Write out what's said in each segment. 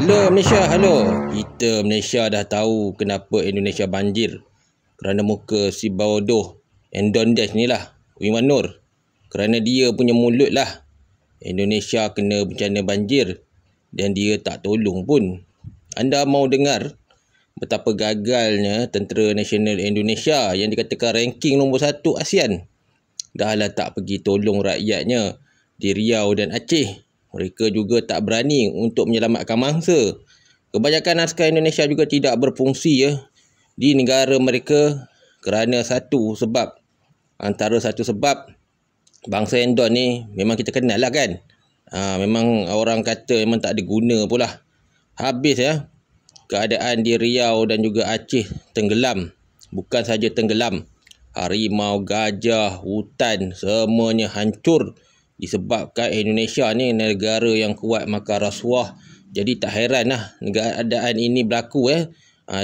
Halo Malaysia, halo. Kita Malaysia dah tahu kenapa Indonesia banjir. Kerana muka si bodoh Endon Dash ni lah, Wing Wan Nur. Kerana dia punya mulut lah, Indonesia kena bencana banjir dan dia tak tolong pun. Anda mau dengar betapa gagalnya Tentera Nasional Indonesia yang dikatakan ranking nombor 1 ASEAN? Dah lah tak pergi tolong rakyatnya di Riau dan Aceh. Mereka juga tak berani untuk menyelamatkan mangsa. Kebanyakan askar Indonesia juga tidak berfungsi di negara mereka kerana antara satu sebab bangsa Endon ni memang kita kenal lah kan. Memang orang kata memang tak ada guna pula. Habis keadaan di Riau dan juga Aceh tenggelam. Bukan saja tenggelam, harimau, gajah, hutan semuanya hancur. Disebabkan Indonesia ni negara yang kuat makan rasuah. Jadi tak heran lah keadaan ini berlaku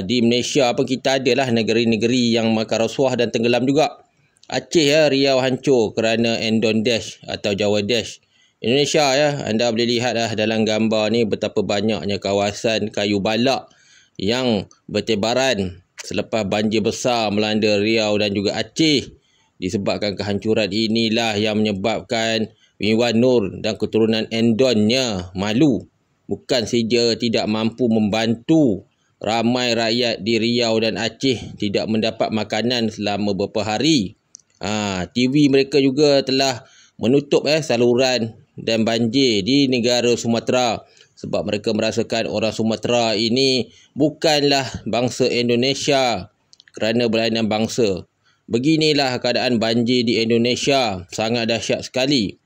di Malaysia pun kita adalah negeri-negeri yang makan rasuah dan tenggelam juga. Aceh Riau hancur kerana Endon Dash atau Java Dash. Indonesia anda boleh lihat dalam gambar ni betapa banyaknya kawasan kayu balak yang bertebaran selepas banjir besar melanda Riau dan juga Aceh. Disebabkan kehancuran inilah yang menyebabkan Wing Wan Nur dan keturunan Endonnya malu. Bukan saja tidak mampu membantu ramai rakyat di Riau dan Aceh tidak mendapat makanan selama beberapa hari. TV mereka juga telah menutup saluran dan banjir di negara Sumatera sebab mereka merasakan orang Sumatera ini bukanlah bangsa Indonesia kerana berlainan bangsa. Beginilah keadaan banjir di Indonesia, sangat dahsyat sekali.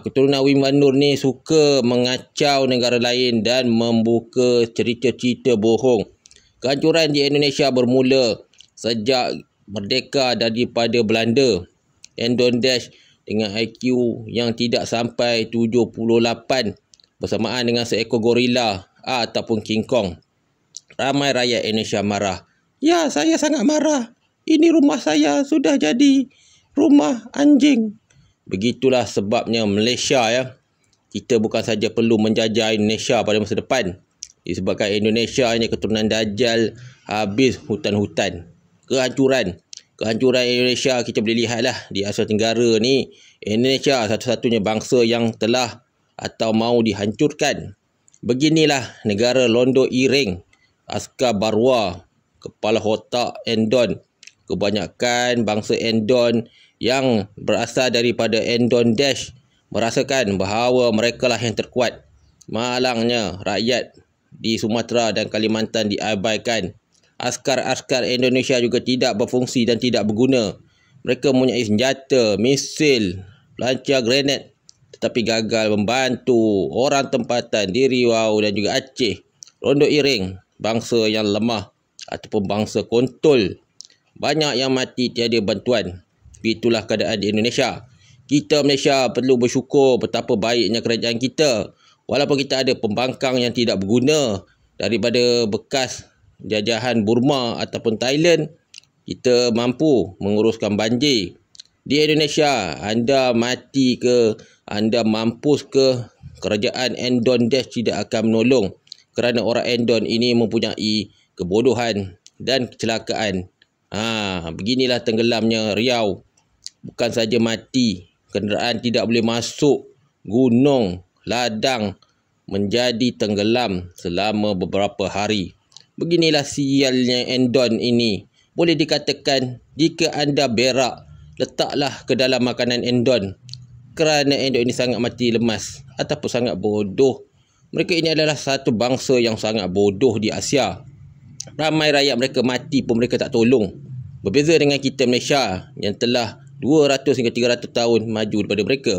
Keturunan Wing Wan Nur ni suka mengacau negara lain dan membuka cerita-cerita bohong. Kehancuran di Indonesia bermula sejak merdeka daripada Belanda. Endon Dash dengan IQ yang tidak sampai 78 bersamaan dengan seekor gorila ataupun King Kong. Ramai rakyat Indonesia marah. Ya, saya sangat marah. Ini rumah saya sudah jadi rumah anjing. Begitulah sebabnya Malaysia kita bukan saja perlu menjajah Indonesia pada masa depan. Disebabkan Indonesia ini keturunan Dajjal, habis hutan-hutan. Kehancuran Indonesia kita boleh lihatlah di Asia Tenggara ni. Indonesia satu-satunya bangsa yang telah atau mau dihancurkan. Beginilah negara Londo Iring, askar Barwa, kepala otak Endon. Kebanyakan bangsa Endon yang berasal daripada Endon Dash merasakan bahawa mereka lah yang terkuat. Malangnya rakyat di Sumatera dan Kalimantan diabaikan. Askar-askar Indonesia juga tidak berfungsi dan tidak berguna. Mereka mempunyai senjata, misil, pelancar granat tetapi gagal membantu orang tempatan di Riau dan juga Aceh. Londo Iring, bangsa yang lemah ataupun bangsa kontol. Banyak yang mati tiada bantuan. Itulah keadaan di Indonesia. Kita Malaysia perlu bersyukur betapa baiknya kerajaan kita. Walaupun kita ada pembangkang yang tidak berguna daripada bekas jajahan Burma ataupun Thailand, kita mampu menguruskan banjir. Di Indonesia, anda mati ke, anda mampus ke, kerajaan Endon Dash tidak akan menolong. Kerana orang Endon ini mempunyai kebodohan dan kecelakaan. Beginilah tenggelamnya Riau. Bukan saja mati, kenderaan tidak boleh masuk, gunung, ladang menjadi tenggelam selama beberapa hari. Beginilah sialnya Endon ini. Boleh dikatakan jika anda berak, letaklah ke dalam makanan Endon. Kerana Endon ini sangat mati lemas ataupun sangat bodoh. Mereka ini adalah satu bangsa yang sangat bodoh di Asia. Ramai rakyat mereka mati pun mereka tak tolong. Berbeza dengan kita Malaysia yang telah 200 hingga 300 tahun maju daripada mereka.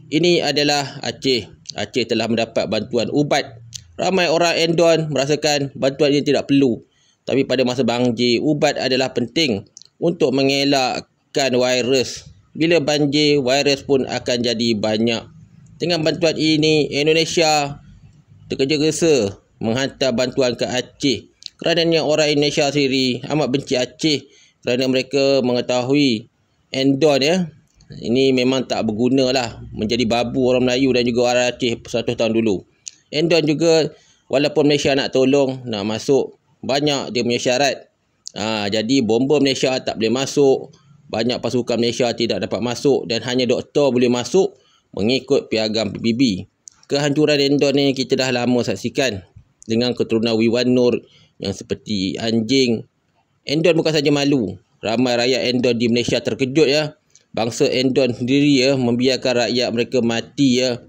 Ini adalah Aceh. Aceh telah mendapat bantuan ubat. Ramai orang Endon merasakan bantuan ini tidak perlu. Tapi pada masa banjir, ubat adalah penting untuk mengelakkan virus. Bila banjir, virus pun akan jadi banyak. Dengan bantuan ini, Indonesia tergesa-gesa menghantar bantuan ke Aceh. Kerana orang Indonesia sendiri amat benci Aceh kerana mereka mengetahui Endon ini memang tak berguna lah, menjadi babu orang Melayu dan juga orang Aceh 100 tahun dulu. Endon juga Walaupun Malaysia nak tolong, nak masuk, banyak dia punya syarat. Jadi bomba Malaysia tak boleh masuk, banyak pasukan Malaysia tidak dapat masuk dan hanya doktor boleh masuk mengikut piagam PBB. Kehancuran Endon ni kita dah lama saksikan dengan keturunan Wiwan Nur yang seperti anjing. Endon bukan saja malu, ramai rakyat Endon di Malaysia terkejut ya. Bangsa Endon sendiri ya membiarkan rakyat mereka mati ya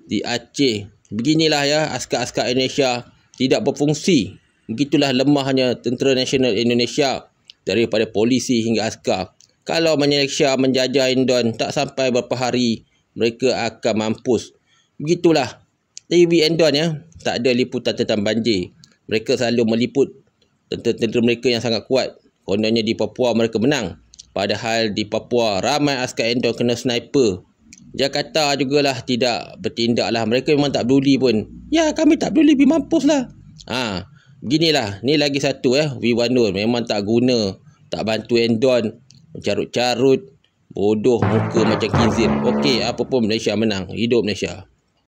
di Aceh. Beginilah ya askar-askar Indonesia tidak berfungsi. Begitulah lemahnya Tentera Nasional Indonesia daripada polisi hingga askar. Kalau Malaysia menjajah Endon, tak sampai berapa hari mereka akan mampus. Begitulah TV Endon ya, tak ada liputan tentang banjir. Mereka selalu meliput tentera-tentera mereka yang sangat kuat. Kononnya di Papua mereka menang. Padahal di Papua ramai askar Endon kena sniper. Jakarta jugalah tidak bertindaklah. Mereka memang tak peduli pun. Ya, kami tak peduli, mampuslah. Beginilah. Ni lagi satu Wiwan Nur memang tak guna, tak bantu Endon, mencarut-carut, bodoh muka macam kizir. Okey, apa pun Malaysia menang. Hidup Malaysia.